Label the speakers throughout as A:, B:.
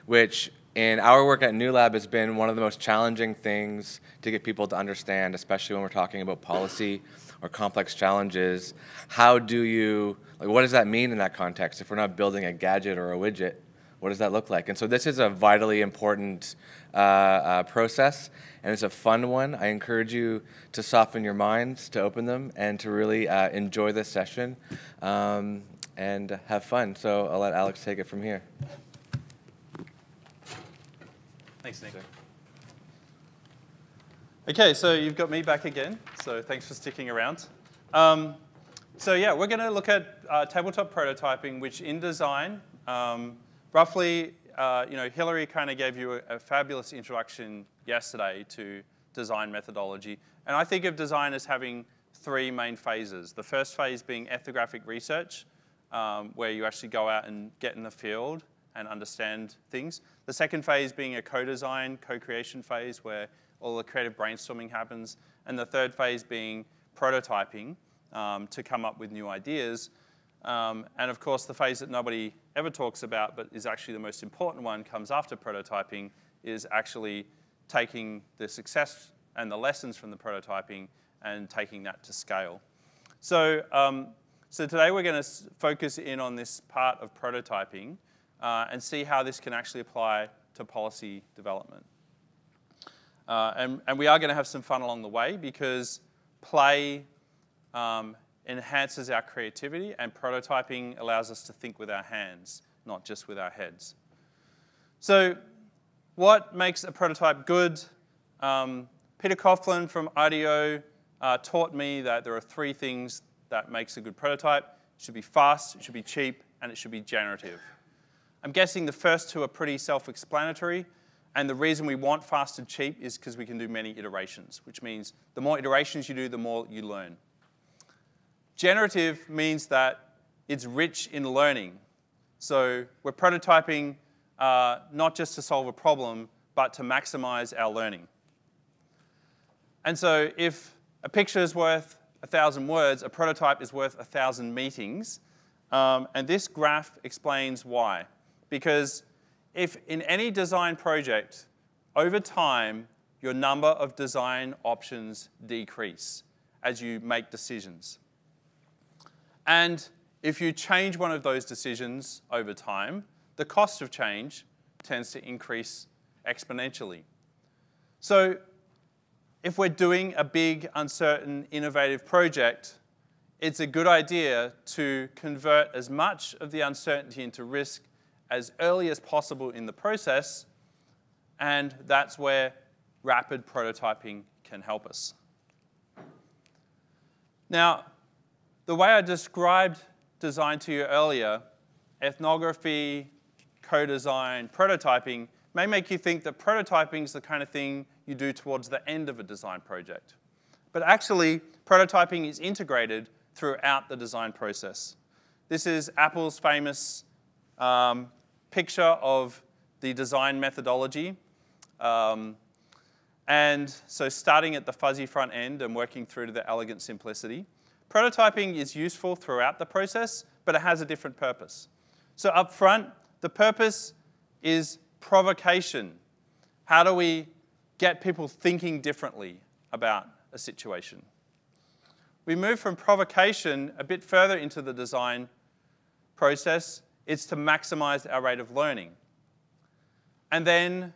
A: which in our work at New Lab has been one of the most challenging things to get people to understand, especially when we're talking about policy or complex challenges. How do you, like, what does that mean in that context? If we're not building a gadget or a widget, what does that look like? And so this is a vitally important process, and it's a fun one. I encourage you to soften your minds, to open them, and to really enjoy this session and have fun. So I'll let Alex take it from here.
B: Thanks, Nick. Okay, so you've got me back again, so thanks for sticking around. So yeah, we're going to look at tabletop prototyping, which in design, roughly, Hillary kind of gave you a fabulous introduction yesterday to design methodology. And I think of design as having three main phases. The first phase being ethnographic research, where you actually go out and get in the field and understand things. The second phase being a co-design, co-creation phase, where all the creative brainstorming happens. And the third phase being prototyping to come up with new ideas. And of course, the phase that nobody ever talks about, but is actually the most important one, comes after prototyping, is actually taking the success and the lessons from the prototyping and taking that to scale. So, so today we're going to focus in on this part of prototyping and see how this can actually apply to policy development. And we are going to have some fun along the way, because play enhances our creativity, and prototyping allows us to think with our hands, not just with our heads. So what makes a prototype good? Peter Coughlin from IDEO taught me that there are three things that makes a good prototype. It should be fast, it should be cheap, and it should be generative. I'm guessing the first two are pretty self-explanatory, and the reason we want fast and cheap is because we can do many iterations, which means the more iterations you do, the more you learn. Generative means that it's rich in learning. So we're prototyping not just to solve a problem, but to maximize our learning. And so if a picture is worth 1,000 words, a prototype is worth 1,000 meetings. And this graph explains why. Because if in any design project, over time, your number of design options decrease as you make decisions. And if you change one of those decisions over time, the cost of change tends to increase exponentially. So if we're doing a big, uncertain, innovative project, it's a good idea to convert as much of the uncertainty into risk as early as possible in the process, and that's where rapid prototyping can help us. Now, the way I described design to you earlier, ethnography, co-design, prototyping, may make you think that prototyping is the kind of thing you do towards the end of a design project. But actually, prototyping is integrated throughout the design process. This is Apple's famous picture of the design methodology. And so starting at the fuzzy front end and working through to the elegant simplicity. Prototyping is useful throughout the process, but it has a different purpose. So up front, the purpose is provocation. How do we get people thinking differently about a situation? We move from provocation a bit further into the design process. It's to maximize our rate of learning. And then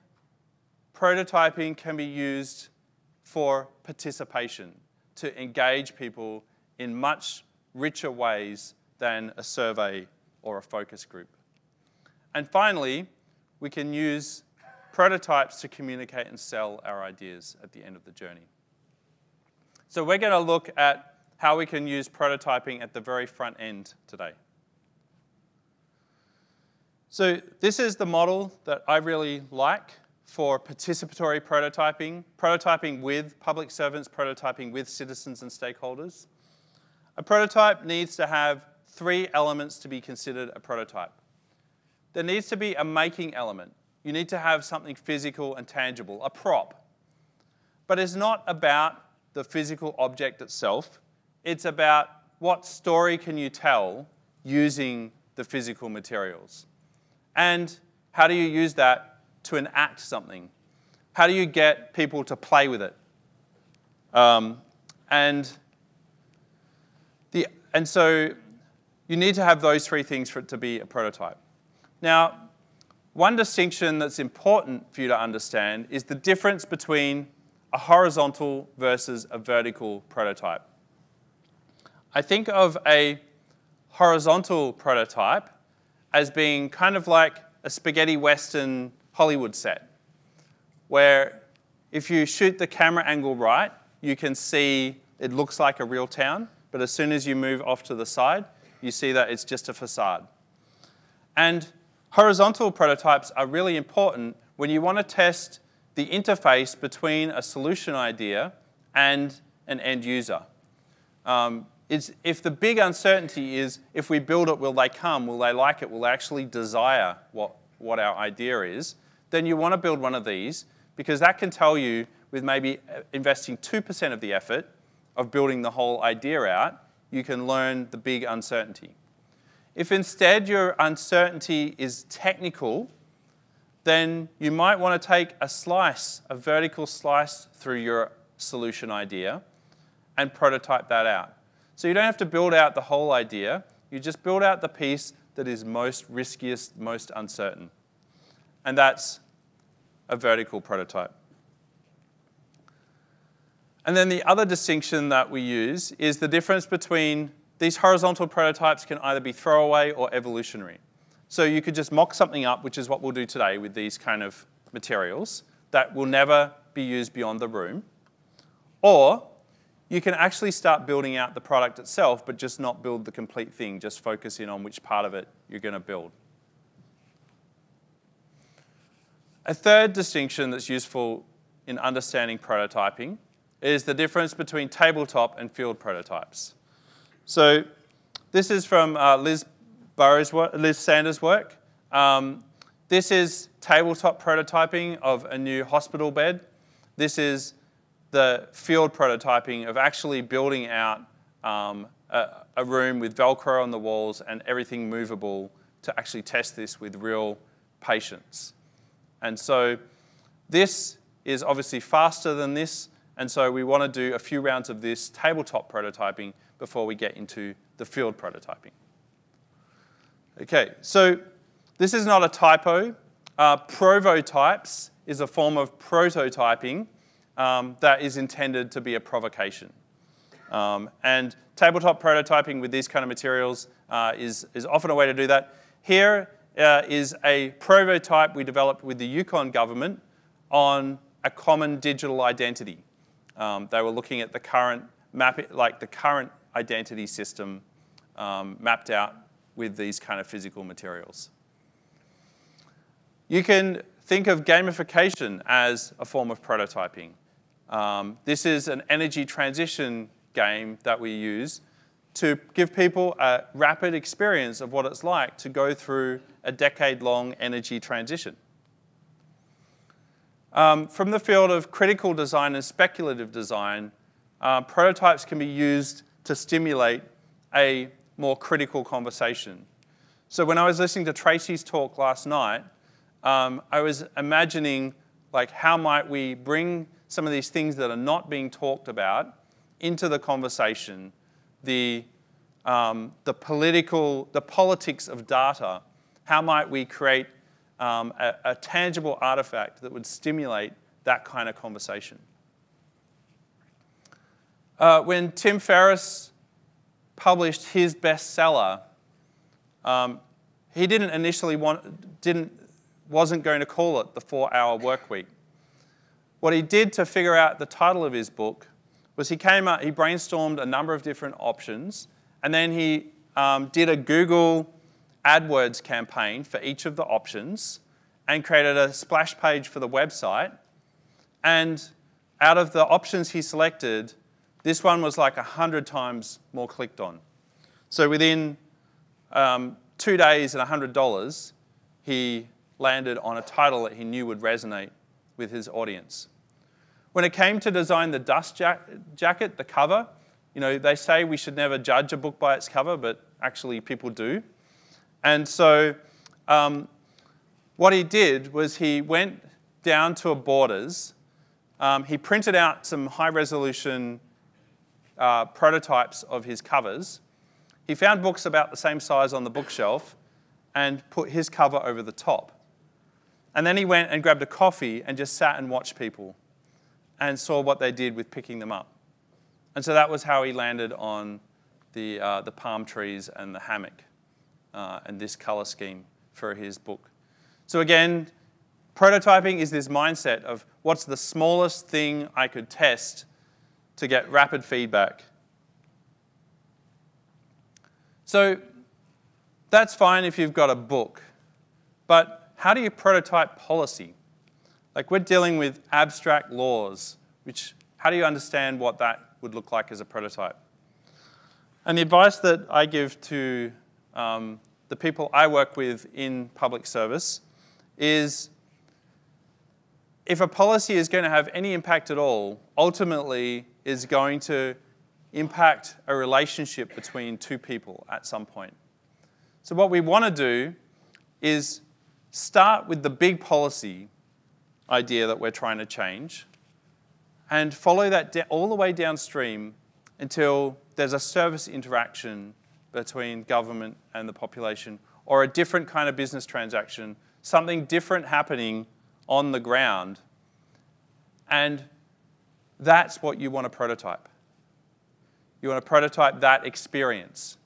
B: prototyping can be used for participation, to engage people in much richer ways than a survey or a focus group. And finally, we can use prototypes to communicate and sell our ideas at the end of the journey. So we're going to look at how we can use prototyping at the very front end today. So this is the model that I really like for participatory prototyping, prototyping with public servants, prototyping with citizens and stakeholders. A prototype needs to have three elements to be considered a prototype. There needs to be a making element. You need to have something physical and tangible, a prop. But it's not about the physical object itself. It's about what story can you tell using the physical materials. And how do you use that to enact something? How do you get people to play with it? And so you need to have those three things for it to be a prototype. Now, one distinction that's important for you to understand is the difference between a horizontal versus a vertical prototype. I think of a horizontal prototype as being kind of like a spaghetti western Hollywood set, where if you shoot the camera angle right, you can see it looks like a real town, but as soon as you move off to the side, you see that it's just a facade. And horizontal prototypes are really important when you want to test the interface between a solution idea and an end user. If the big uncertainty is, if we build it, will they come? Will they like it? Will they actually desire what our idea is? Then you want to build one of these, because that can tell you, with maybe investing 2% of the effort of building the whole idea out, you can learn the big uncertainty. If instead your uncertainty is technical, then you might want to take a slice, a vertical slice through your solution idea and prototype that out. So you don't have to build out the whole idea, you just build out the piece that is most riskiest, most uncertain. And that's a vertical prototype. And then the other distinction that we use is the difference between these horizontal prototypes can either be throwaway or evolutionary. So you could just mock something up, which is what we'll do today with these kind of materials, that will never be used beyond the room. Or you can actually start building out the product itself, but just not build the complete thing, just focus in on which part of it you're going to build. A third distinction that's useful in understanding prototyping is the difference between tabletop and field prototypes. So this is from Liz Sanders' work. This is tabletop prototyping of a new hospital bed. This is the field prototyping of actually building out a room with Velcro on the walls and everything movable to actually test this with real patients. And so this is obviously faster than this, and so we want to do a few rounds of this tabletop prototyping before we get into the field prototyping. Okay, so this is not a typo. Prototypes is a form of prototyping that is intended to be a provocation. And tabletop prototyping with these kind of materials is often a way to do that. Here is a prototype we developed with the Yukon government on a common digital identity. They were looking at the current identity system mapped out with these kind of physical materials. You can think of gamification as a form of prototyping. This is an energy transition game that we use to give people a rapid experience of what it's like to go through a decade-long energy transition. From the field of critical design and speculative design, prototypes can be used to stimulate a more critical conversation. So when I was listening to Tracy's talk last night, I was imagining, like, how might we bring some of these things that are not being talked about into the conversation, the politics of data. How might we create a tangible artifact that would stimulate that kind of conversation? When Tim Ferriss published his bestseller, he didn't initially wasn't going to call it the 4-Hour Workweek. What he did to figure out the title of his book was he brainstormed a number of different options, and then he did a Google AdWords campaign for each of the options and created a splash page for the website. And out of the options he selected, this one was like 100 times more clicked on. So within 2 days and $100, he landed on a title that he knew would resonate with his audience. When it came to design the dust jacket, the cover, you know, they say we should never judge a book by its cover, but actually people do. And so what what he did was he went down to a Borders. He printed out some high-resolution prototypes of his covers. He found books about the same size on the bookshelf and put his cover over the top. And then he went and grabbed a coffee and just sat and watched people and saw what they did with picking them up. And so that was how he landed on the palm trees and the hammock and this color scheme for his book. So again, prototyping is this mindset of what's the smallest thing I could test to get rapid feedback. So that's fine if you've got a book, but how do you prototype policy? Like, we're dealing with abstract laws, how do you understand what that would look like as a prototype? And the advice that I give to the people I work with in public service is, if a policy is going to have any impact at all, ultimately is going to impact a relationship between two people at some point. So what we want to do is start with the big policy idea that we're trying to change and follow that all the way downstream until there's a service interaction between government and the population, or a different kind of business transaction, something different happening on the ground. And that's what you want to prototype. You want to prototype that experience.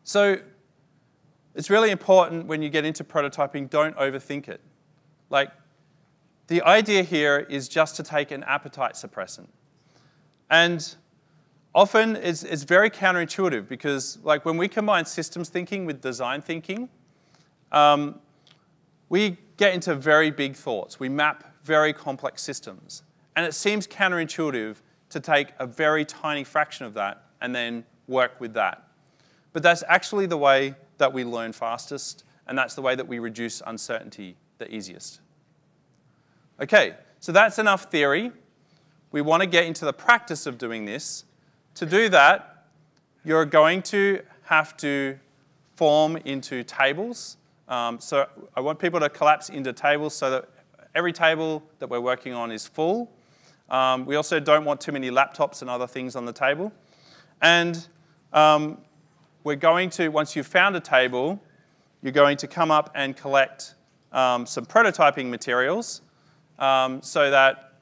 B: So it's really important when you get into prototyping, don't overthink it. Like, the idea here is just to take an appetite suppressant. And often it's very counterintuitive because, like, when we combine systems thinking with design thinking, we get into very big thoughts. We map very complex systems. And it seems counterintuitive to take a very tiny fraction of that and then work with that. But that's actually the way that we learn fastest, and that's the way that we reduce uncertainty the easiest. Okay, so that's enough theory. We want to get into the practice of doing this. To do that, you're going to have to form into tables. So I want people to collapse into tables so that every table that we're working on is full. We also don't want too many laptops and other things on the table. And we're going to, once you've found a table, you're going to come up and collect some prototyping materials so that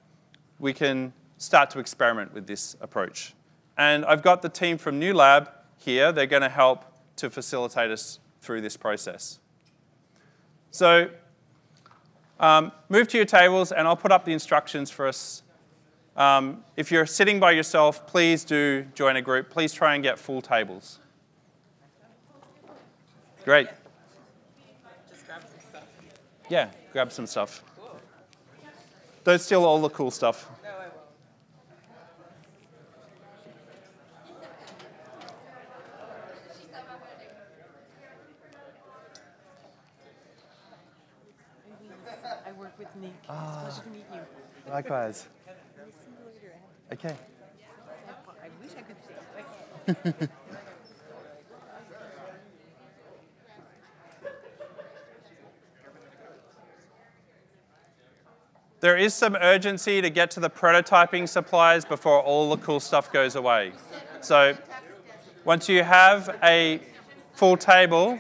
B: we can start to experiment with this approach. And I've got the team from New Lab here. They're going to help to facilitate us through this process. So move to your tables, and I'll put up the instructions for us. If you're sitting by yourself, please do join a group. Please try and get full tables. Great.
C: Just grab some stuff.
B: Yeah, grab some stuff. Cool. Don't steal all the cool stuff.
C: No, I won't. I work with Nick. It's a pleasure to meet you.
B: Likewise.
C: Very similar to
B: Okay.
C: I wish I could stay.
B: There is some urgency to get to the prototyping supplies before all the cool stuff goes away. So once you have a full table,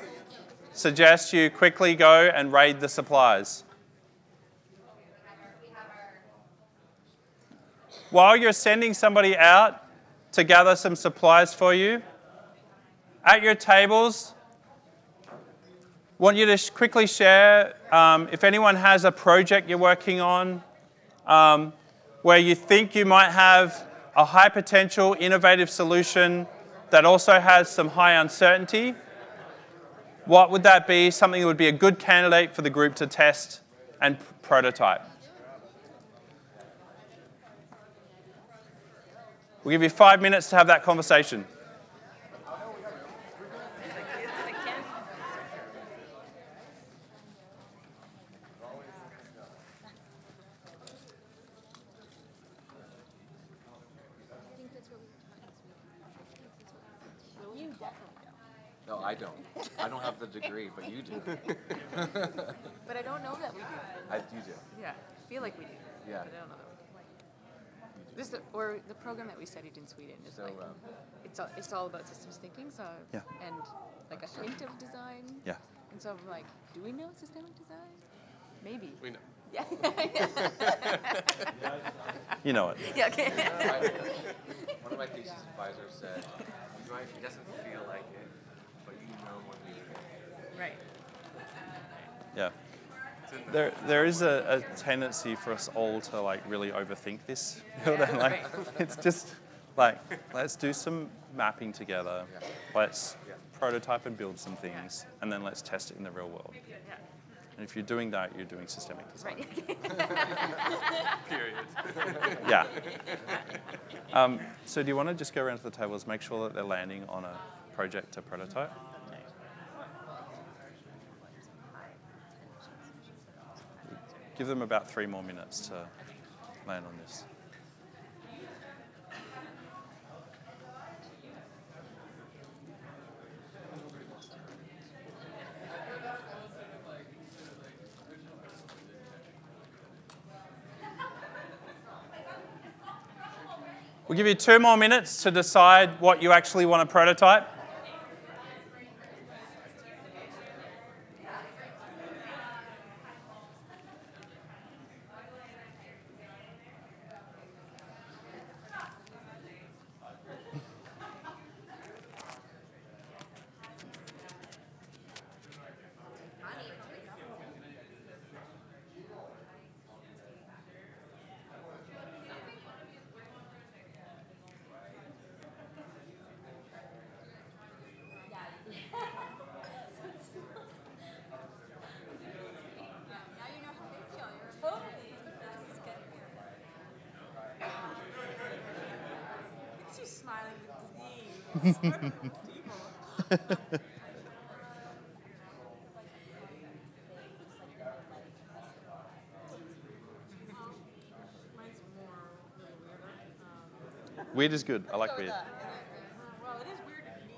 B: suggest you quickly go and raid the supplies. While you're sending somebody out to gather some supplies for you, at your tables, I want you to quickly share if anyone has a project you're working on where you think you might have a high potential, innovative solution that also has some high uncertainty. What would that be? Something that would be a good candidate for the group to test and prototype. We'll give you 5 minutes to have that conversation.
A: No, I I don't. I don't have the degree, but you do.
C: But I don't know that we do.
A: You do.
C: Yeah, I feel like we do.
A: Yeah.
C: But I don't know that we do. Or the program that we studied in Sweden is
A: So,
C: it's all about systems thinking. So
B: Yeah.
C: and like a hint of design.
B: Yeah.
C: And so I'm like, do we know systemic design? Maybe.
A: we know.
C: Yeah.
B: You know it.
C: Yeah. Okay.
A: One of my thesis advisors said, it doesn't feel like it, but you know when you feel
C: Right.
B: Yeah. There is a tendency for us all to like really overthink this. Like, it's just like, let's do some mapping together.
A: Yeah.
B: Let's prototype and build some things, and then let's test it in the real world.
C: Yeah.
B: And if you're doing that, you're doing systemic design.
C: Right.
A: Period.
B: Yeah. So do you want to just go around to the tables, make sure that they're landing on a project to prototype? Give them about 3 more minutes to land on this. We'll give you 2 more minutes to decide what you actually want to prototype. Weird is good. I like weird.
C: Well, it is weird to me.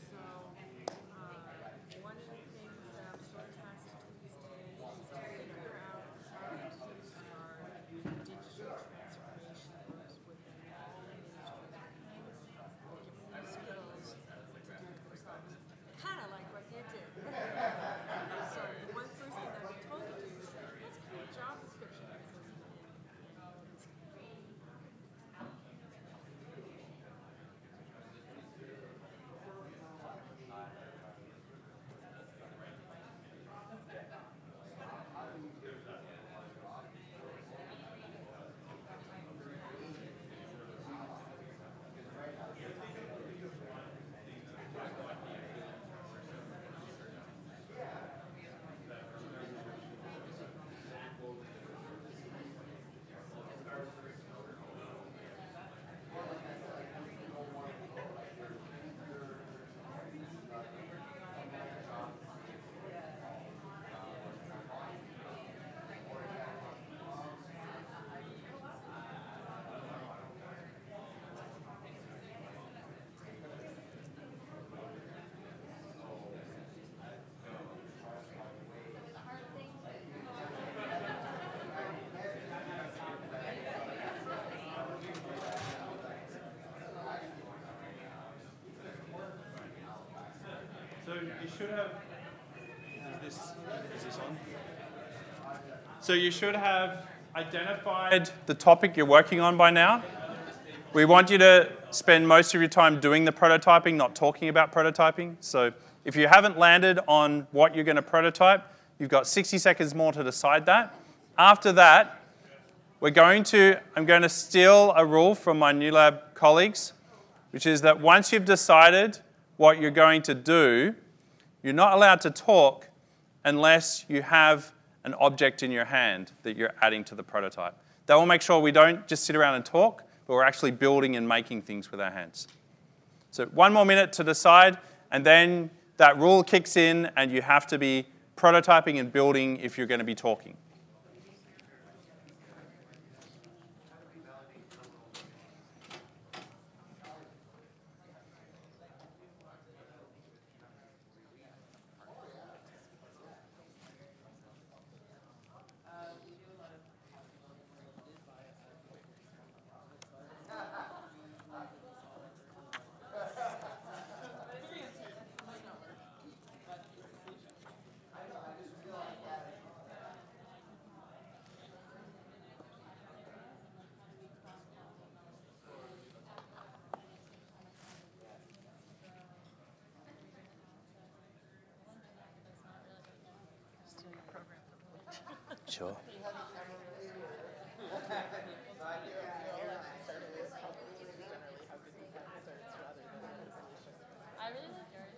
C: So, one of the things that I'm sort of tasked these days is to figure out how to start digital transformation within all industries. Given the skills to do it themselves. Kind of like what you did. So, the one first thing that we told you is let's create job descriptions.
B: So you should have, is this on? So you should have identified the topic you're working on by now. We want you to spend most of your time doing the prototyping, not talking about prototyping. So if you haven't landed on what you're going to prototype, you've got 60 seconds more to decide that. After that, I'm going to steal a rule from my New Lab colleagues, which is that once you've decided what you're going to do, you're not allowed to talk unless you have an object in your hand that you're adding to the prototype. That will make sure we don't just sit around and talk, but we're actually building and making things with our hands. So 1 more minute to decide, and then that rule kicks in and you have to be prototyping and building if you're going to be talking. sure.
D: I really like yours.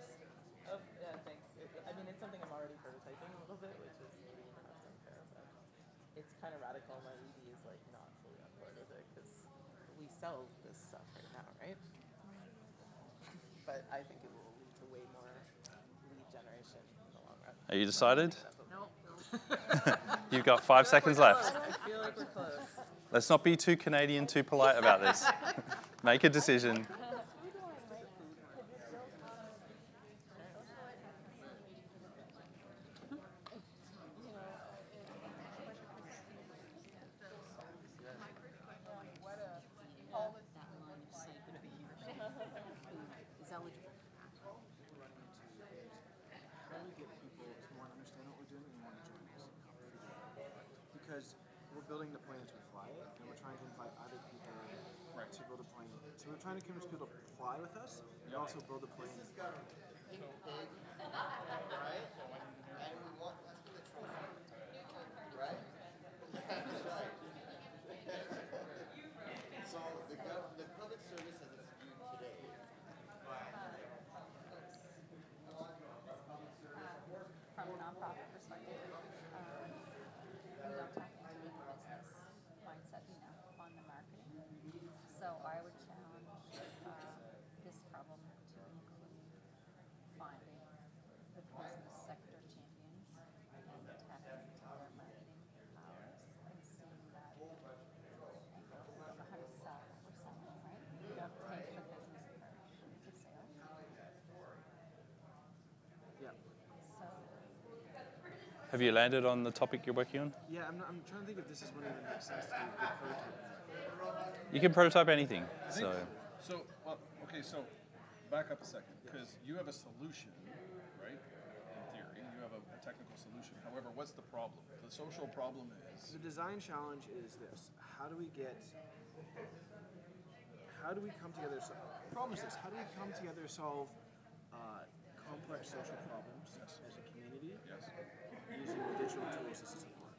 D: Oh, yeah, thanks. I mean, it's something I'm already prototyping a little bit, which is maybe perhaps unfair, but it's kind of radical. My ED is like not fully on board with it because we sell this stuff right now, right? But I think it will lead to way more lead generation in the long run.
B: Are you decided?
D: Nope.
B: You've got 5 seconds left.
D: I feel like we're close.
B: Let's not be too Canadian, too polite about this. Make a decision.
C: Is eligible for that.
E: How do we get people to want to understand what we're doing and want to join us? Because we're building the plane as we fly it, and we're trying to invite other people to build a plane. So we're trying to convince people to fly with us and also build a plane.
F: So the public service as it's viewed today.
G: From a nonprofit perspective, we don't tap into the business mindset enough on the marketing. So I would challenge this problem to include finding the business sector champions and tap into their marketing powers and seeing that we don't know how to sell what we're selling, right? We don't take the business approach to sales.
E: Yeah.
G: So
B: Have you landed on the topic you're working on?
E: Yeah, I'm trying to think if this is one of the makes sense to do good prototyping.
B: You can prototype anything. So
H: So, well, okay, so back up a second, because you have a solution, right? In theory, you have a technical solution. However, what's the problem? The social problem is,
E: The design challenge is this: how do we come together? Problem is this: how do we come together to solve complex social problems as a community
H: yes,
E: using digital tools as support?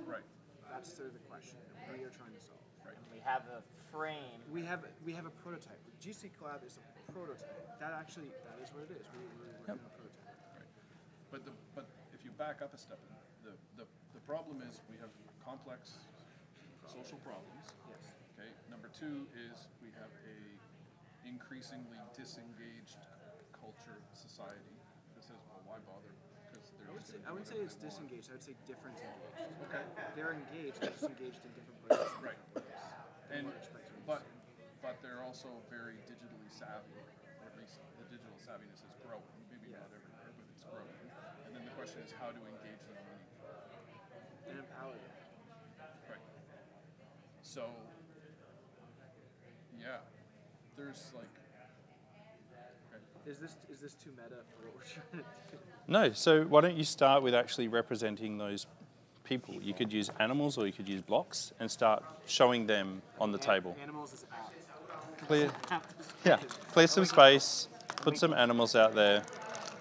H: right,
E: That's sort of the question that we are trying to solve.
H: right.
D: We have a frame.
E: We have a prototype. GC Collab is a prototype. That is what it is. We're working on a prototype.
H: Right. But if you back up a step, the problem is we have complex social problems.
E: Yes.
H: Okay. Number two is we have a increasingly disengaged culture society that says, well, why bother? Because
E: I wouldn't say it's disengaged. I would say different engaged.
H: Okay.
E: They're engaged, they're just engaged in different places.
H: Right. And but they're also very digitally savvy, or at least the digital savviness is growing. Maybe not everywhere, but it's growing. And then the question is how to engage them meaningfully.
E: And empower them.
H: Right. So yeah, there's like okay.
E: Is this too meta for what we're trying to do?
B: no. So why don't you start with actually representing those people? You could use animals or you could use blocks and start showing them on the table.
E: Animals is out.
B: Clear, yeah, clear some space. Put some animals out there.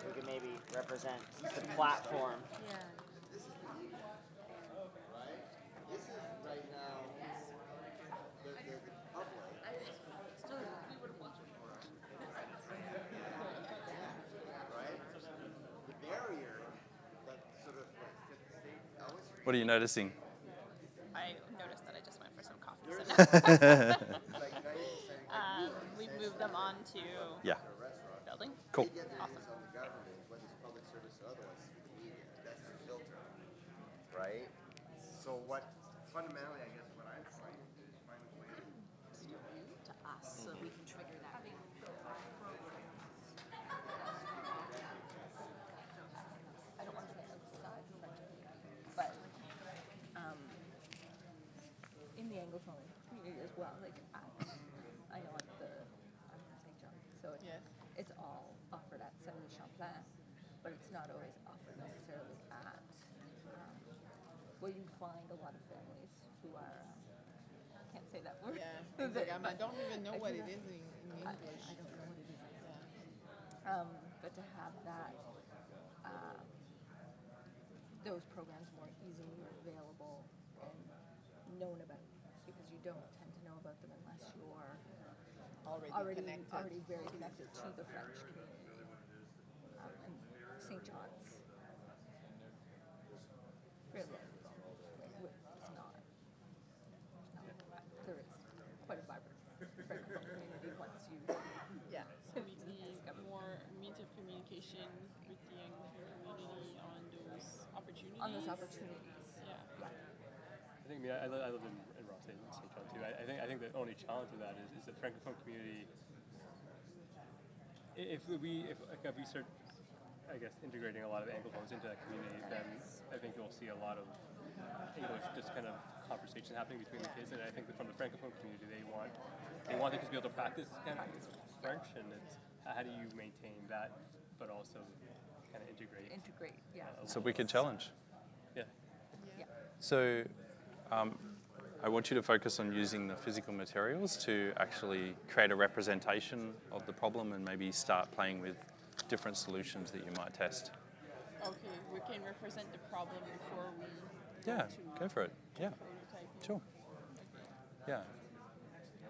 D: We can maybe represent the platform.
C: Yeah.
F: This is right now the public.
C: Still, we would have watched it.
F: Right? The barrier that sort of fits the state. I always
B: What are you noticing?
G: I noticed that I just went for some coffee. So
F: like 90%
G: we moved them on to
B: Yeah,
G: building.
B: cool.
F: get the news on the government, whether it's public service or otherwise, through the media. That's the filter. Right? So what fundamentally I guess what I'm trying to do is find a way
C: To us, so we can trigger that.
G: I don't want to say outside but in the Anglophone community as well. Like I know I'm from St. John, so it's all offered at Saint Champlain, but it's not always offered necessarily at. Well, you find a lot of families who are. Can't say that word.
I: Yeah, it's like, I don't even know what it is in English.
G: I don't know what it is.
I: Yeah.
G: But to have that
J: those programs more easily available and known about, because you don't tend to know about them unless you're
I: Already connected.
J: already very connected to the French community. And St. John's really it's not. There is quite a vibrant Francophone community once you.
I: Yeah.
C: So we need more means of communication with the Anglophone community on those opportunities.
J: On those opportunities.
C: Yeah.
K: I think I live in Rothsay, St. John too. I think the only challenge with that is the Francophone community. If we start, I guess, integrating a lot of Anglophones into that community, then I think you'll see a lot of English just kind of conversation happening between the kids. And I think that from the Francophone community, they want the kids to be able to practice kind of French, and it's how do you maintain that, but also kind of integrate.
J: Yeah.
B: It's a wicked challenge.
K: Yeah.
B: So I want you to focus on using the physical materials to actually create a representation of the problem and maybe start playing with different solutions that you might test.
C: Okay, we can represent the problem before we
B: Yeah,
C: to
B: go for it. Yeah,
C: prototyping.
B: sure. Yeah.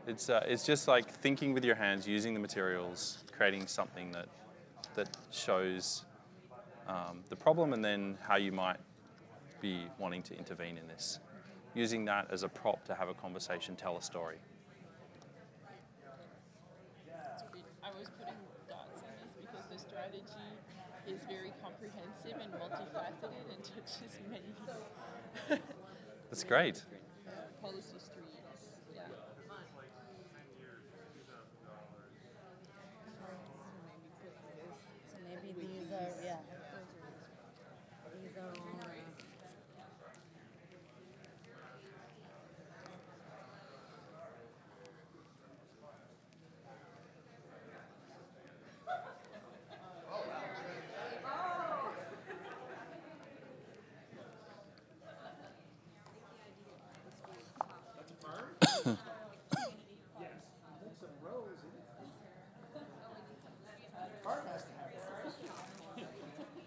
B: It's just like thinking with your hands, using the materials, creating something that shows the problem and then how you might be wanting to intervene in this. Using that as a prop to have a conversation, tell a story.
C: I was putting dots on this because the strategy is very comprehensive and multifaceted and touches many
B: That's great.
C: different policy streams. Yeah.
I: So maybe these are, yeah. These are all.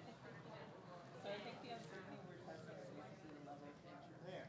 D: So I think the uncertainty we're testing is basically the level of danger.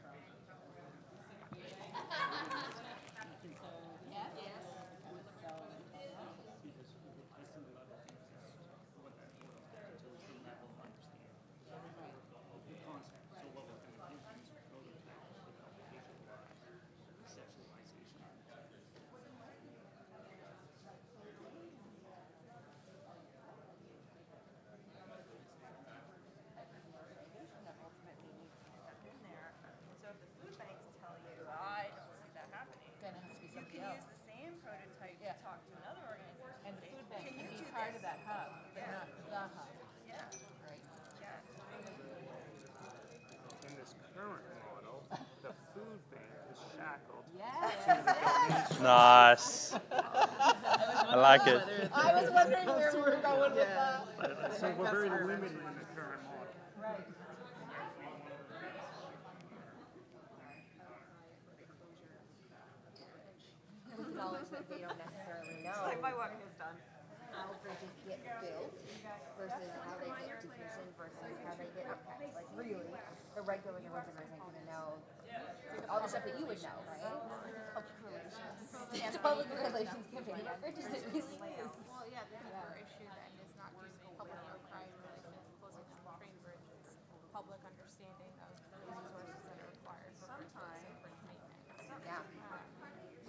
D: So if the food banks tell you, I don't see that happening,
J: Then it has to be
D: you
J: something
D: can
J: else.
D: use the same prototype
J: Yeah.
D: to talk to another organization.
J: And the
D: say,
J: food bank
D: can
J: can
D: you
J: be
D: do
J: part
D: this?
J: of that hub, but
D: Yeah.
J: not the hub.
D: Yeah,
J: Right.
D: yeah.
L: In this current model, the food bank is shackled.
J: Yes.
B: Nice. I like it.
J: I was wondering where we were going with that.
L: So we're very limited in the current model.
J: Right.
M: With knowledge that they don't necessarily know
D: Like my work is done.
M: how bridges get built versus how they get diffusion versus how they get impacts. Like really, the regular village isn't going to know all the stuff that you would know, right?
J: Public relations.
M: It's a public relations campaign about bridges at least.
N: Well, yeah, the bigger issue then is not just public outcry related to closing down train bridges, public understanding of the resources that are required for bridges and bridge maintenance.
M: Yeah.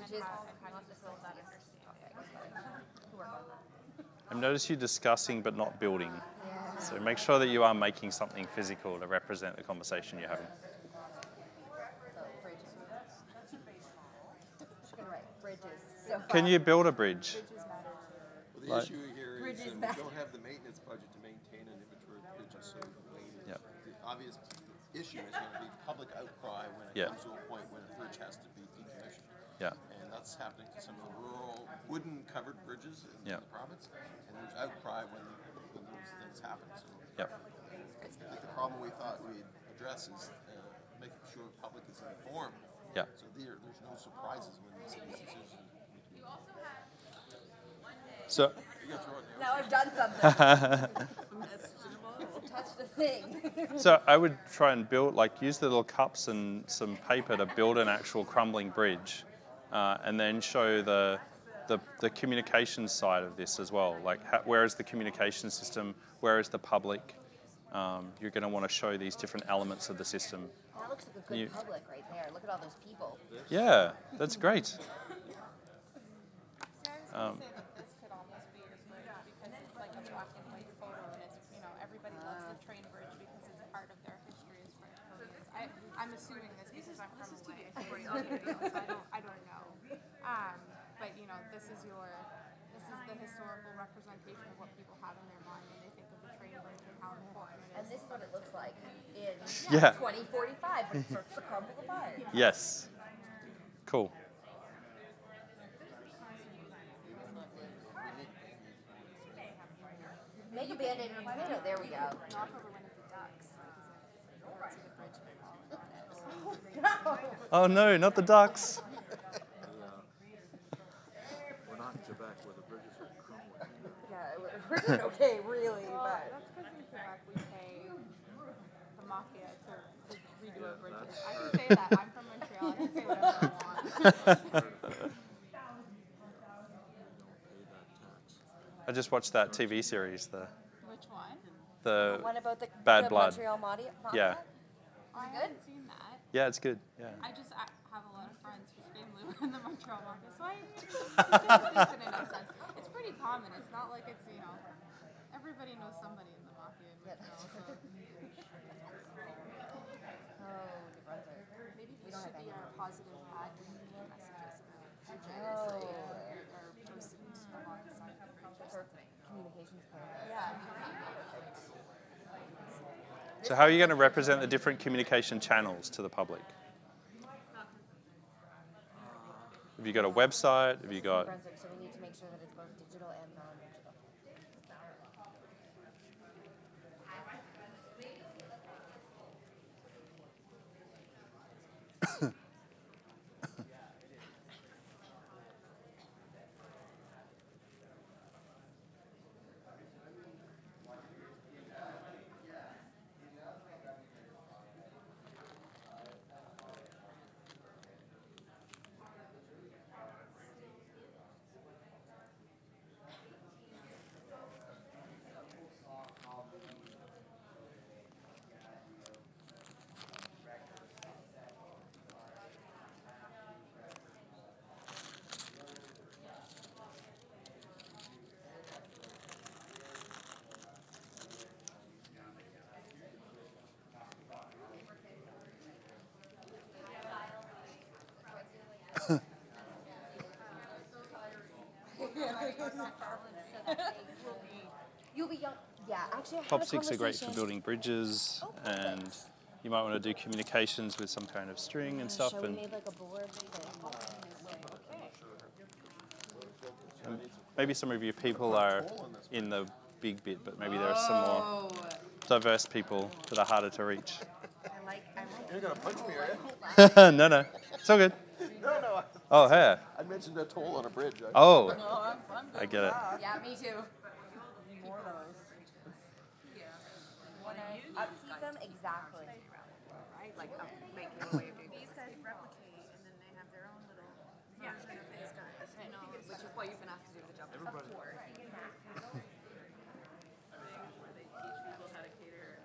M: Which is not the
N: build that
M: topic, but work on that.
B: I've noticed you discussing but not building. So make sure that you are making something physical to represent the conversation you're having.
M: So bridges. Just gonna write bridges. So
B: Can you build a bridge?
F: Well, the
B: Like-
F: issue here is
M: Bridges
F: we
M: back.
F: don't have the maintenance budget to maintain an inventory of bridges, so
B: Yep.
F: the obvious issue is going to be public outcry when it
B: Yeah.
F: comes to a point when a bridge has to be decommissioned.
B: Yeah.
F: And that's happening to some of the rural wooden covered bridges in
B: Yeah.
F: the province. And there's outcry when those things happen. So
B: Yep.
F: I think the problem we thought we'd address is making sure the public is informed.
B: Yeah.
F: So there's no surprises when these decisions.
B: So
F: You got to throw it in the
M: Now I've done something. touch the thing.
B: So I would try and build, like, use the little cups and some paper to build an actual crumbling bridge, and then show the communication side of this as well. Like, where is the communication system? Where is the public? You're going to want to show these different elements of the system.
M: That looks like a good public right there. Look at all those people.
B: Yeah, that's great.
N: I was going to say that this could almost be your bridge because it's like a black and white photo, and it's, you know, everybody loves the train bridge because it's part of their history as far as I'm assuming this because I'm from away, so I don't know. But you know, this is the historical representation of what people have in their mind when they think of the train bridge and how important it is.
M: And this is what it looks like in 2045 when it starts to crumble apart.
B: Yes. Cool.
M: Make a band-aid on my window. There we go.
N: Knock over one of the ducks because see the bridge falling on it.
B: Oh no, not the ducks.
E: We're not in Quebec where the bridges are crumbling.
D: Yeah, we're doing okay, really, but.
N: That's because in Quebec we pay the mafia to redo our bridges. I can say that. I'm from Montreal. I can say whatever I want.
B: I just watched that TV series,
N: Which one?
B: the
M: One about the
B: Bad
M: the
B: Blood.
M: Montreal Mafia?
B: Yeah.
N: I haven't seen that.
B: Yeah, it's good. Yeah.
N: I just have a lot of friends whose family were in the Montreal Mafia, so it's decent in a sense. It's pretty common. It's not like it's, you know, everybody knows somebody in the Mafia in Montreal. So. Maybe we should be our positive admin messages about bridges or posting alongside the bridges.
M: Communications plan.
N: Yeah.
B: So how are you going to represent the different communication channels to the public? Have you got a website? Have you got...
M: So we need to make sure that it's both digital and non-digital. You'll be young. Yeah, actually, I had
B: Pop
M: a
B: sticks are great for
M: conversation-
B: building bridges, and you might want to do communications with some kind of string and stuff.
M: Shall we
B: And
M: made like a board?
B: maybe some of you people are in the big bit, but maybe there are some more diverse people that are harder to reach.
F: You're gonna punch me, are you?
B: No, it's all good.
F: No.
B: Oh, hey.
F: I mentioned a toll on a bridge. Actually.
B: Oh, I get it.
M: Yeah, me too.
D: More of those.
M: Upkeep them exactly.
D: Right? Like, make it away. These guys replicate, and then they have their own little version of these guys. You know, which is why you've been asked to do the job. Of course. Where they teach people how to cater.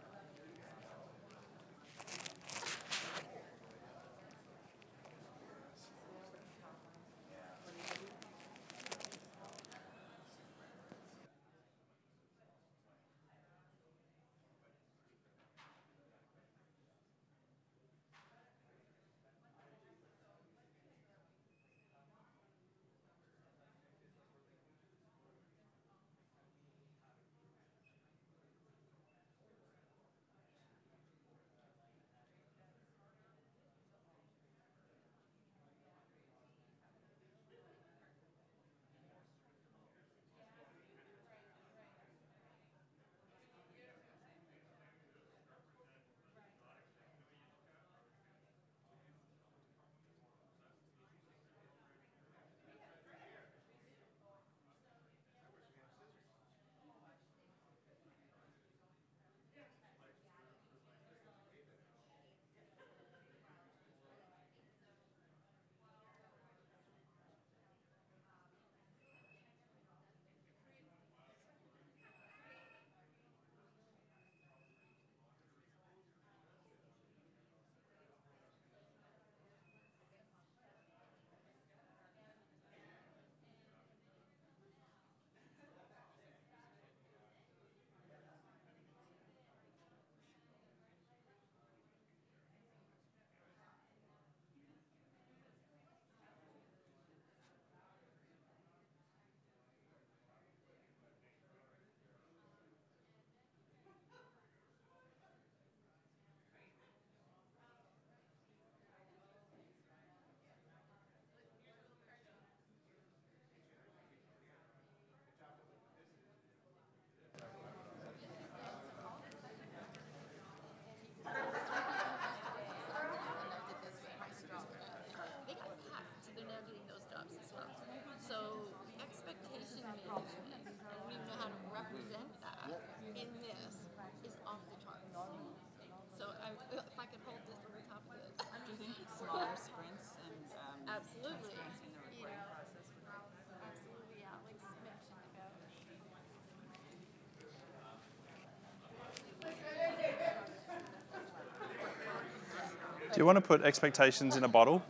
B: Do you want to put expectations in a bottle?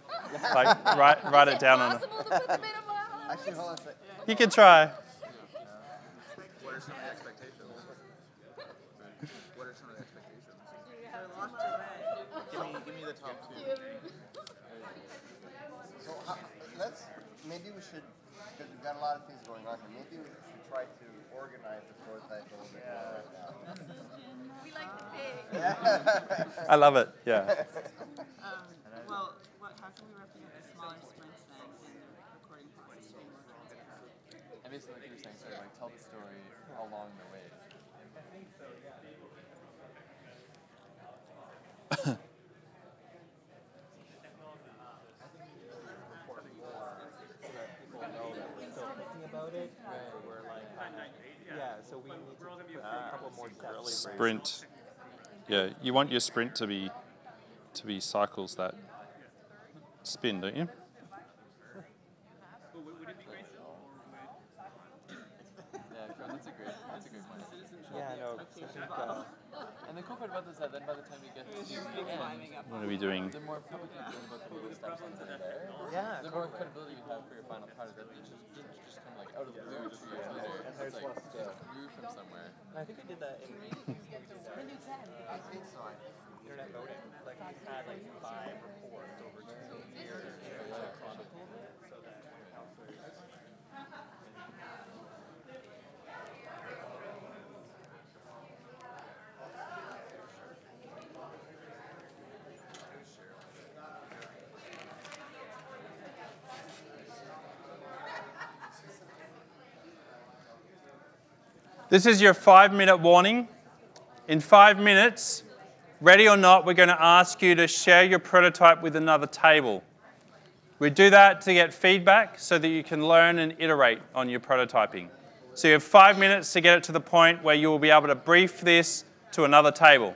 B: Like write it down on a...
F: Actually, hold on a sec.
B: You can try.
H: What are some of the expectations? What are some of the expectations? Give me the top two.
F: So maybe we should, because we've got a lot of things going on here, maybe we should try to organize the prototype a little bit more right now.
C: We like the pig.
B: I love it, yeah.
D: Well, how can we represent the smaller sprints then in the recording process to be more transparent?
O: And basically, like you were saying, sort of like tell the story along the way.
D: About it, we're like, yeah, so we need to put a couple more steps.
B: Sprint. Yeah, you want your sprint to be cycles that spin, don't you?
O: Yeah, that's a great point.
D: Yeah, no, I think,
O: and the cool part about this is that then by the time you get to the end,
B: What are we doing?
O: the more public you feel about the little steps once they're there,
D: yeah,
O: the more credibility you have for your final product. That it just come like out of the blue 2 years later. It's like it just grew from somewhere.
D: I think I did that in
F: I think so.
D: internet voting. Like we had like 5 reports over 2 years that chronicled it so that counselors.
B: This is your 5-minute warning. In 5 minutes, ready or not, we're going to ask you to share your prototype with another table. We do that to get feedback so that you can learn and iterate on your prototyping. So you have 5 minutes to get it to the point where you will be able to brief this to another table.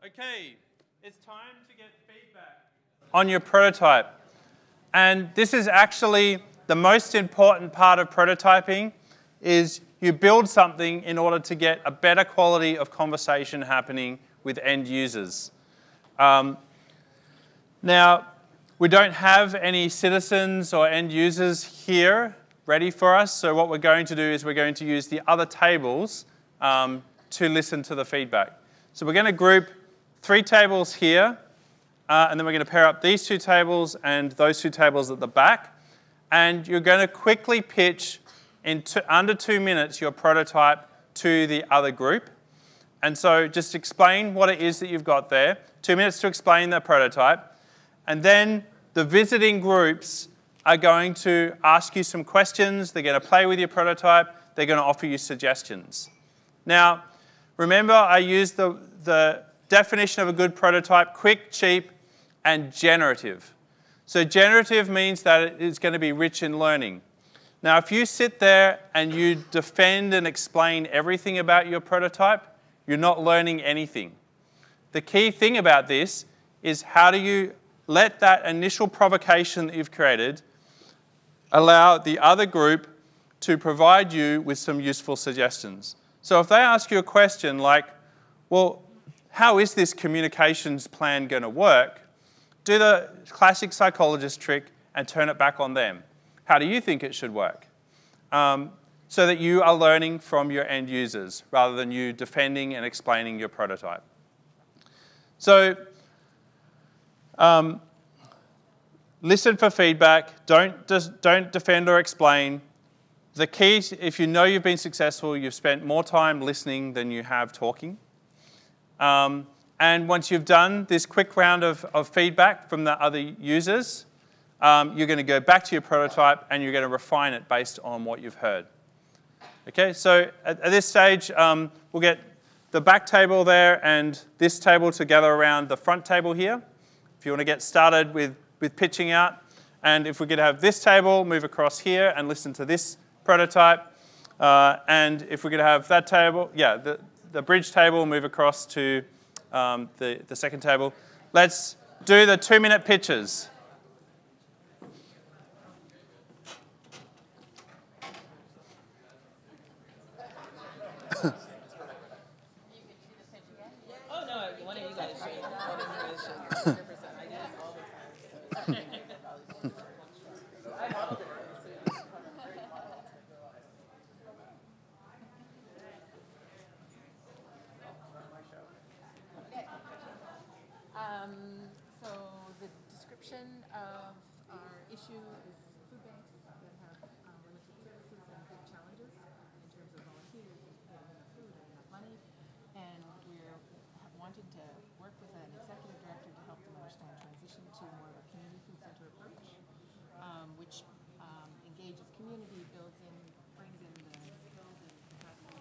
B: Okay, it's time to get feedback on your prototype. And this is actually the most important part of prototyping, is you build something in order to get a better quality of conversation happening with end users. Now, we don't have any citizens or end users here ready for us, so what we're going to do is we're going to use the other tables to listen to the feedback. So we're going to group 3 tables here, and then we're going to pair up these 2 tables and those 2 tables at the back, and you're going to quickly pitch in under 2 minutes your prototype to the other group. And so just explain what it is that you've got there, 2 minutes to explain the prototype, and then the visiting groups are going to ask you some questions, they're going to play with your prototype, they're going to offer you suggestions. Now, remember I used the definition of a good prototype: quick, cheap, and generative. So generative means that it is going to be rich in learning. Now, if you sit there and you defend and explain everything about your prototype, you're not learning anything. The key thing about this is how do you let that initial provocation that you've created allow the other group to provide you with some useful suggestions. So if they ask you a question like, well, how is this communications plan going to work? Do the classic psychologist trick and turn it back on them. How do you think it should work? So that you are learning from your end users rather than you defending and explaining your prototype. So listen for feedback. Don't defend or explain. The key, if you know you've been successful, you've spent more time listening than you have talking. And once you've done this quick round of feedback from the other users, you're going to go back to your prototype and you're going to refine it based on what you've heard. Okay, so at this stage, we'll get the back table there and this table together around the front table here. If you want to get started with pitching out, and if we could have this table move across here and listen to this prototype, and if we could have that table, yeah, the bridge table move across to the second table. Let's do the 2-minute pitches.
D: Oh no, one of you guys should. One of you guys should. 100%. I do this all the time. I modeled it. So the description of our issue is food banks that have limited services and big challenges in terms of volunteers and getting enough food and enough money. And we're wanting to work with an executive director to help them understand transition to more of a community food center approach, which engages community, brings in the skills and capacity,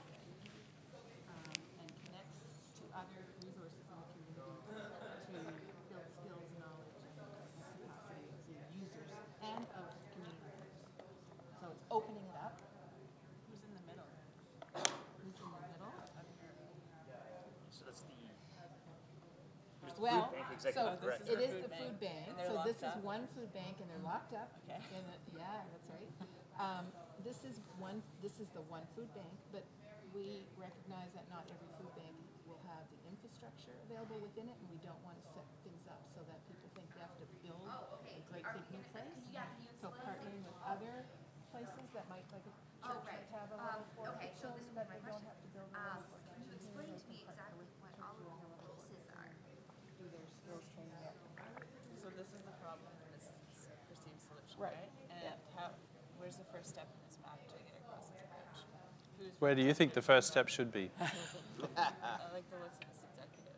D: and connects to other resources in the community to build skills, knowledge, and capacity of the users and of community members. So it's opening it up. Who's in the middle? Who's in the middle?
L: So that's the
D: Well,
L: food bank executive director.
D: it is the food bank. So this is one food bank, and they're locked up. Okay. Yeah, that's right. This is the one food bank, but we recognize that not every food bank will have the infrastructure available within it, and we don't want to set things up so that people think they have to build a great big new place. So partnering with other places that might, like a church might have a level 4 kitchen, that they don't have to build a level 4 kitchen.
M: Can you explain to me exactly what all of the pieces are?
D: Do their skills training up.
P: So this is the problem, and this is the perceived solution,
D: Right.
P: right? And where's the first step in this map to get across this bridge?
B: Where do you think the first step should be?
P: I like the looks of this executive.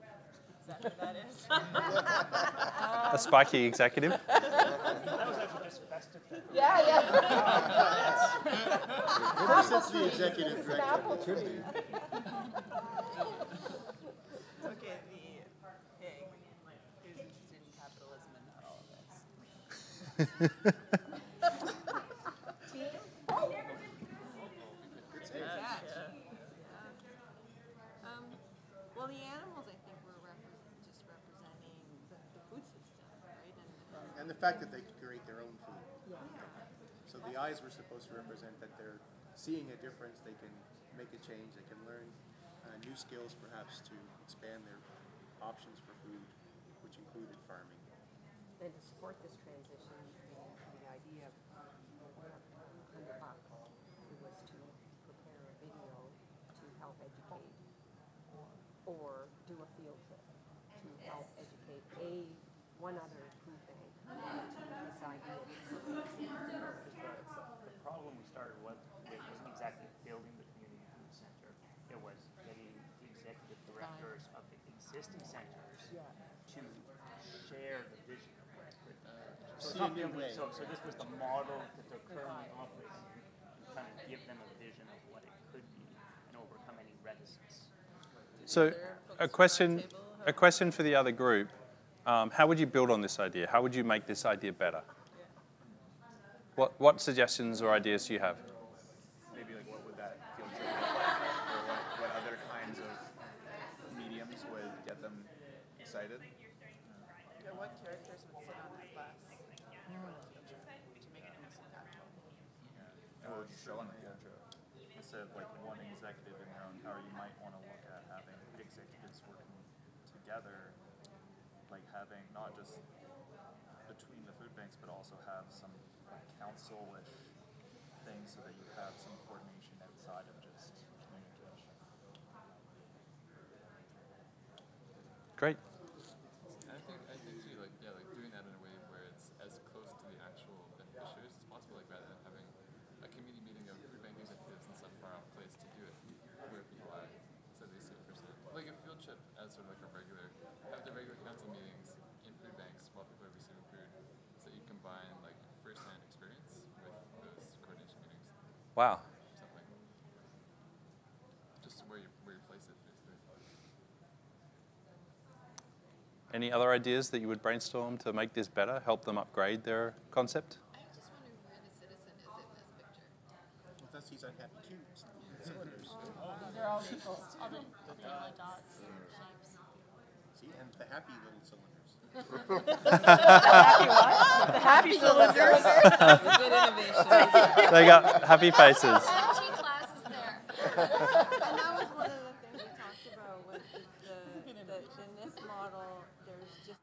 P: Is that who that is?
B: A spiky executive?
L: That was actually just festive.
D: Yeah.
F: Of course, it's the executive director.
P: Okay, the pig who's interested in capitalism and not all of this.
C: Well, the animals, I think, were represented.
E: And the fact that they could create their own food. So the eyes were supposed to represent that they're seeing a difference, they can make a change, they can learn new skills perhaps to expand their options for food, which included farming.
Q: And to support this transition, the idea of under Buck was to prepare a video to help educate or do a field trip to help educate one other food bank to this idea.
R: The problem we started with wasn't exactly building the community food center. It was getting the executive directors of the existing centers to share the vision of what it could be. So, it's not building, so this was the model that they're currently operating and trying to give them a vision of what it could be and overcome any reticence.
B: So a question for the other group. How would you build on this idea? How would you make this idea better? What suggestions or ideas do you have?
S: Maybe like what would that field trip look like? Or what other kinds of mediums would get them excited?
P: Yeah, what characters would sit on that bus to make it most impactful?
S: Yeah. And what would you show on the field trip? Instead of like one executive in their own tower, you might want to look at having executives working together, like having not just between the food banks, but also have some council-ish things so that you have some coordination outside of just communication.
B: Great.
O: I think too, like doing that in a way where it's as close to the actual beneficiaries as possible, like rather than having a committee meeting of food bank executives in some far off place to do it where people are, so they see it firsthand. Like a field trip as sort of like have the regular council meetings in food banks while people are receiving food, so you combine like first-hand experience with those coordination meetings.
B: Wow.
O: Something. Just where you place it, basically.
B: Any other ideas that you would brainstorm to make this better, help them upgrade their concept?
C: I just wonder where the citizen is in this picture.
E: Well, that's these unhappy cubes, cylinders.
J: They're all equal. All the yellow dots and shapes.
E: See, and the happy little cylinders.
J: Happy what? The happy cylinders.
P: That's a good innovation.
B: They got happy faces.
C: Energy class is there.
J: And that was one of the things we talked about was in this model, there's just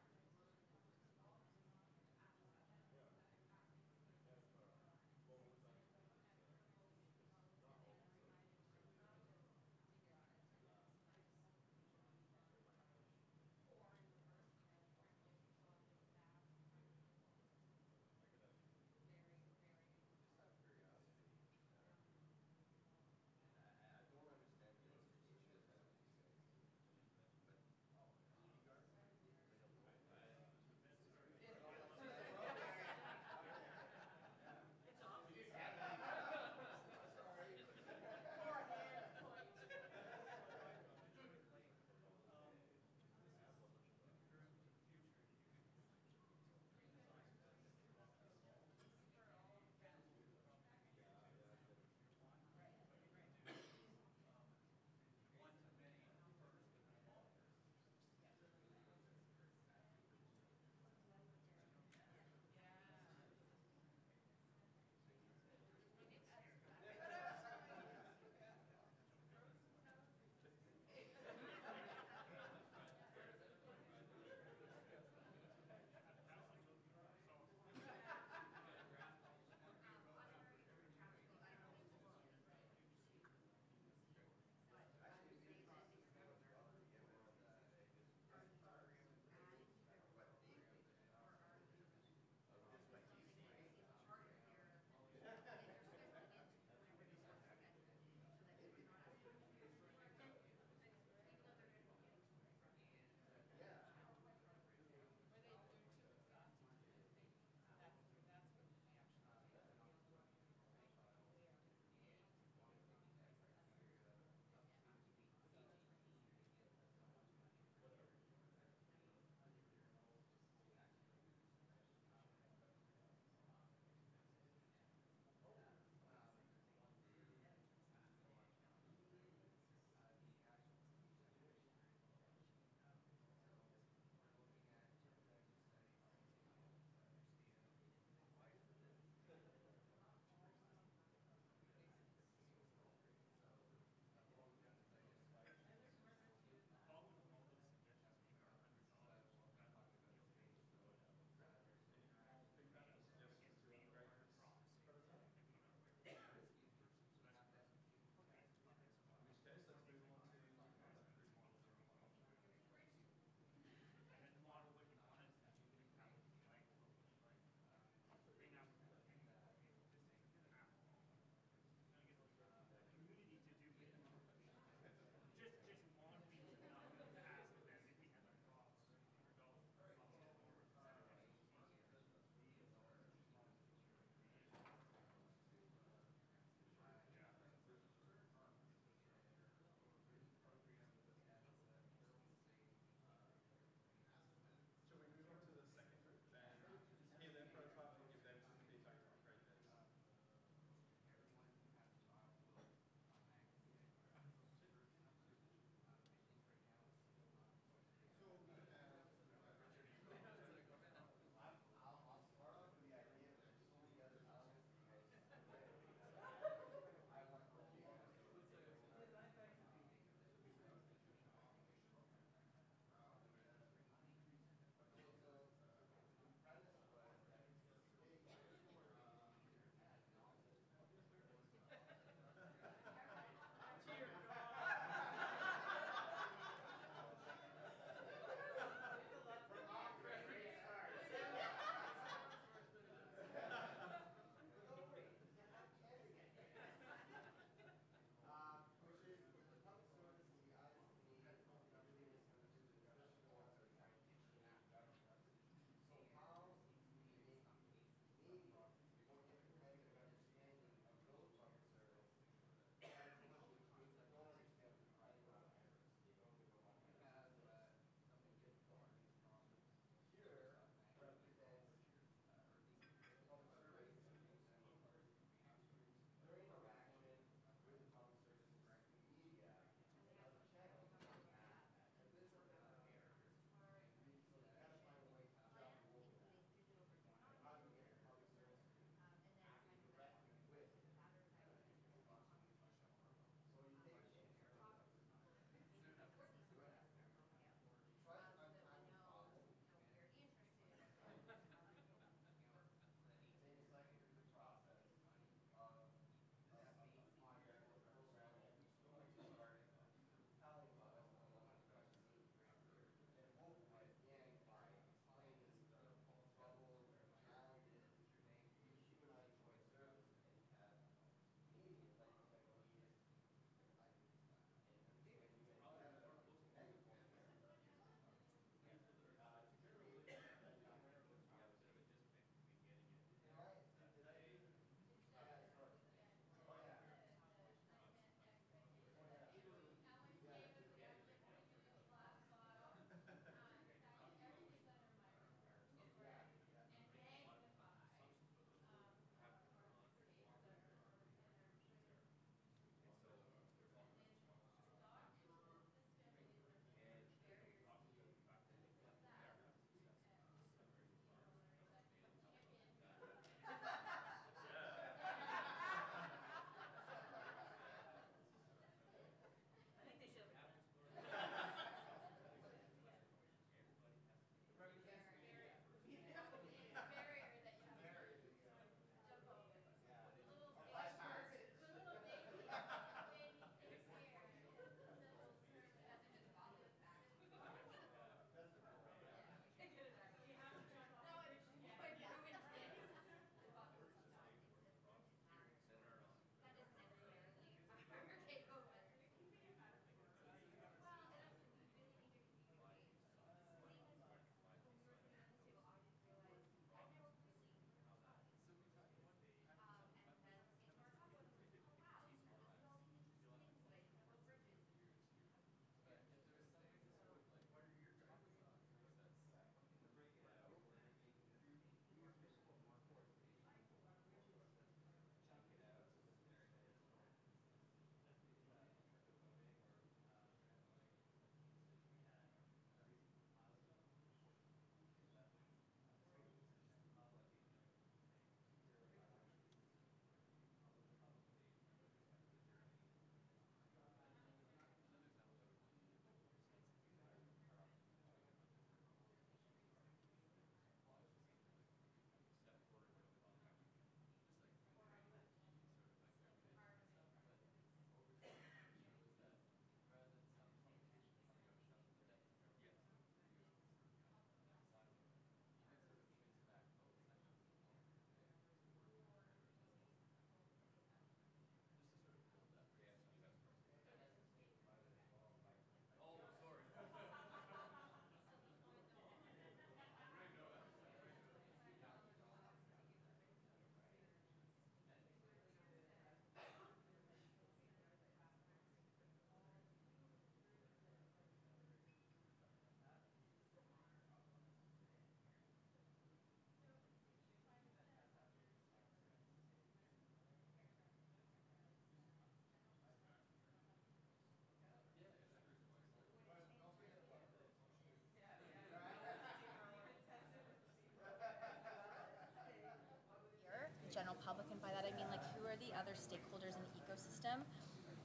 G: are the other stakeholders in the ecosystem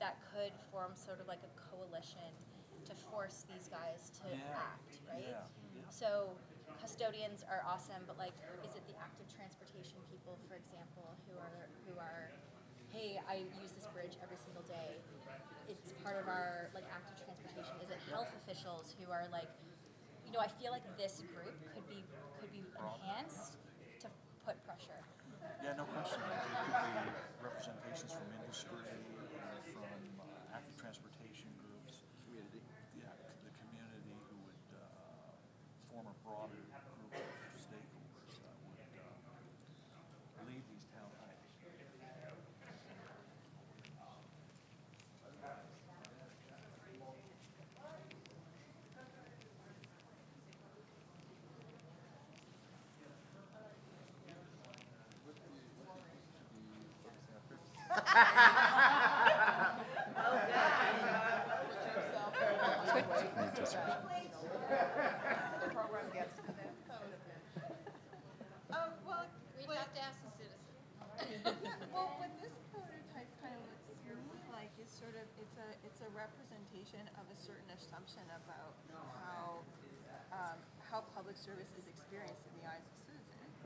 G: that could form sort of like a coalition to force these guys to act, right? So custodians are awesome, but like, is it the active transportation people, for example, who are, hey, I use this bridge every single day. It's part of our like active transportation. Is it health officials who are like, you know, I feel like this group could be enhanced to put pressure.
S: Yeah, no question. There could be representations from industry, from active transportation groups, community. Yeah, the community who would form a broader group of stakeholders that would lead these town halls.
N: Well,
G: We'd have to ask the citizen.
C: Well, what this prototype kind of looks to me like is sort of it's a representation of a certain assumption about how public service is experienced in the eyes of citizens.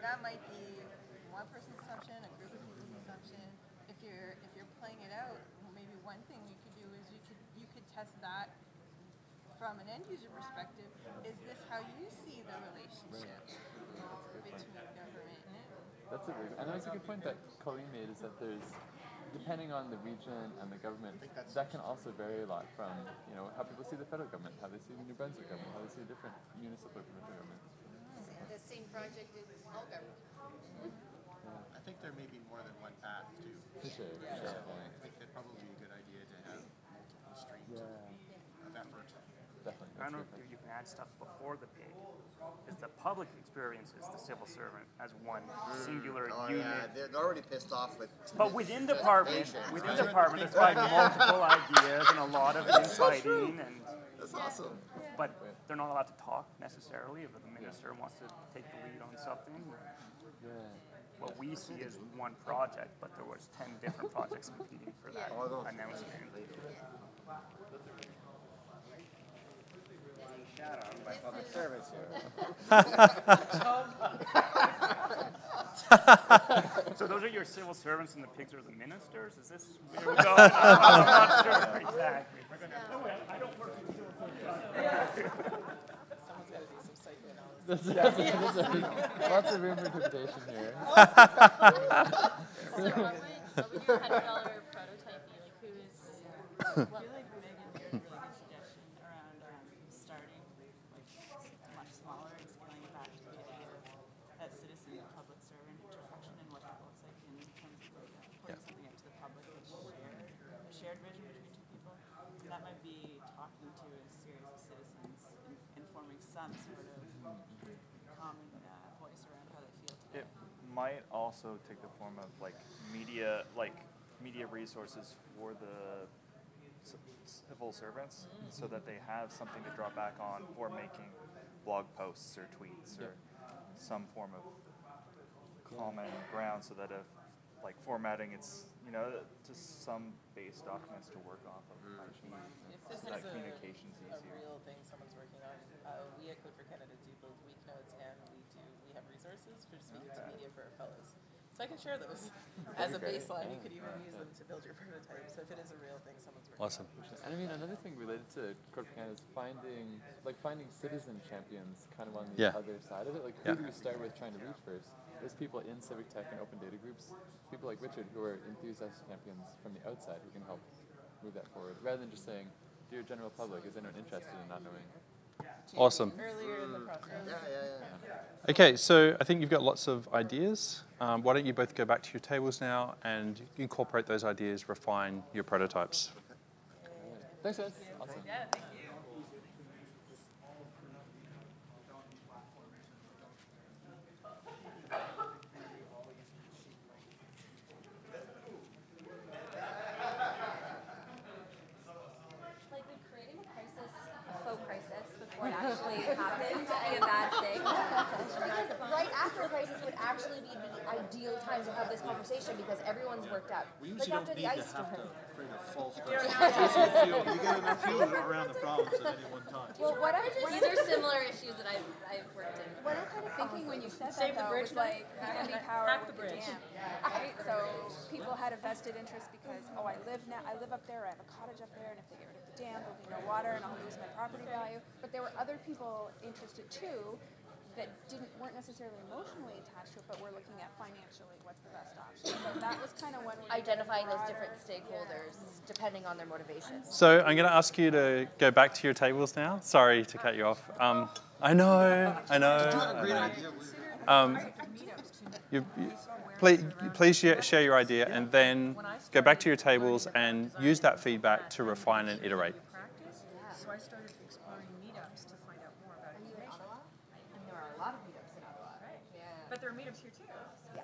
C: That might be one person's assumption, a group of people's assumption. If you're playing it out, maybe one thing you could do is you could test that from an end user perspective. Is this how you see the relationship between government?
O: That's a and that's a good point that Colleen made, is that there's, depending on the region and the government, that can also vary a lot from, you know, how people see the federal government, how they see the New Brunswick government, how they see different municipal or provincial governments.
M: The same project in all government.
F: I think there may be more than one path too.
O: For sure.
F: I think that'd probably be a good idea to have multiple streams of effort.
O: Definitely.
R: I don't know if you can add stuff before the pig. Is the public experiences the civil servant as one singular unit.
F: Yeah, they're already pissed off with.
R: But within department, there's probably multiple ideas and a lot of infighting, and
F: that's awesome.
R: But they're not allowed to talk necessarily if the minister wants to take the lead on something. What we see is one project, but there was 10 different projects competing for that announcement.
F: Shout out by public service here.
R: So those are your civil servants and the pigs are the ministers? Is this where we go? I'm not sure exactly. I don't work in civil service.
D: Someone's got to do some psychoanalysis.
O: Lots of room for interpretation here.
G: So what would your $100 prototype be? Like, who is?
D: I feel like Megan made a really good suggestion around starting like much smaller and scaling it back to the idea of that citizen and public servant intersection and what that looks like in terms of like putting something out to the public that's a shared vision between two people. And that might be talking to a series of citizens and forming some sort of common voice around how they feel today.
S: It might also take the form of like media resources for the civil servants, so that they have something to draw back on for making blog posts or tweets or some form of common ground, so that if like formatting it's, you know, just some base documents to work off of,
D: If
S: so
D: this
S: that
D: is
S: communication's
D: a
S: easier.
D: real thing someone's working on, we at Code for Canada do both week notes and we have resources for speaking to media for our fellows. So I can share those as a baseline. You could even use them to build your prototype. So if it is a real thing someone's working
O: Awesome. And I mean, another thing related to Code for Canada is finding citizen champions kind of on the other side of it. Like, who do we start with trying to reach first? There's people in civic tech and open data groups, people like Richard who are enthusiastic champions from the outside who can help move that forward, rather than just saying, dear general public, is anyone interested in not knowing?
B: Awesome.
D: earlier in the process.
B: Okay, so I think you've got lots of ideas. Why don't you both go back to your tables now and incorporate those ideas, refine your prototypes.
O: Thanks, guys. Awesome.
D: Yeah, thank you.
G: Like, creating a faux crisis before it actually
M: happens to be a bad thing. Because right after a crisis would actually be the ideal time to have this conversation because everyone's worked up.
E: We
M: Like
E: usually
M: after
E: don't
M: the
E: need
M: ice
E: to have
M: storm.
E: to create a false crisis. You get enough fuel around the problems at any one time.
M: Well, what I just
J: These are similar issues that I've worked in.
N: What I'm kind of thinking when you said
J: Save
N: that
J: the
N: though
J: bridge
N: was like the NB power
J: Hack the
N: with the
J: bridge.
N: dam, right? So people had a vested interest because I live up there, I have a cottage up there, and if they get rid of the dam, there'll be no water, and I'll lose my property value. But there were other people interested too that weren't necessarily emotionally attached to it, but were looking at financially what's the best option. So that was kind of when we
M: identifying those different stakeholders depending on their motivations.
B: So I'm going to ask you to go back to your tables now. Sorry to cut you off. I know. Please share your idea and then go back to your tables and use that feedback to refine and iterate.
C: So I started exploring meetups to find out more about information.
M: And there are a lot of meetups in Ottawa.
C: But there are meetups here too.
M: Yeah.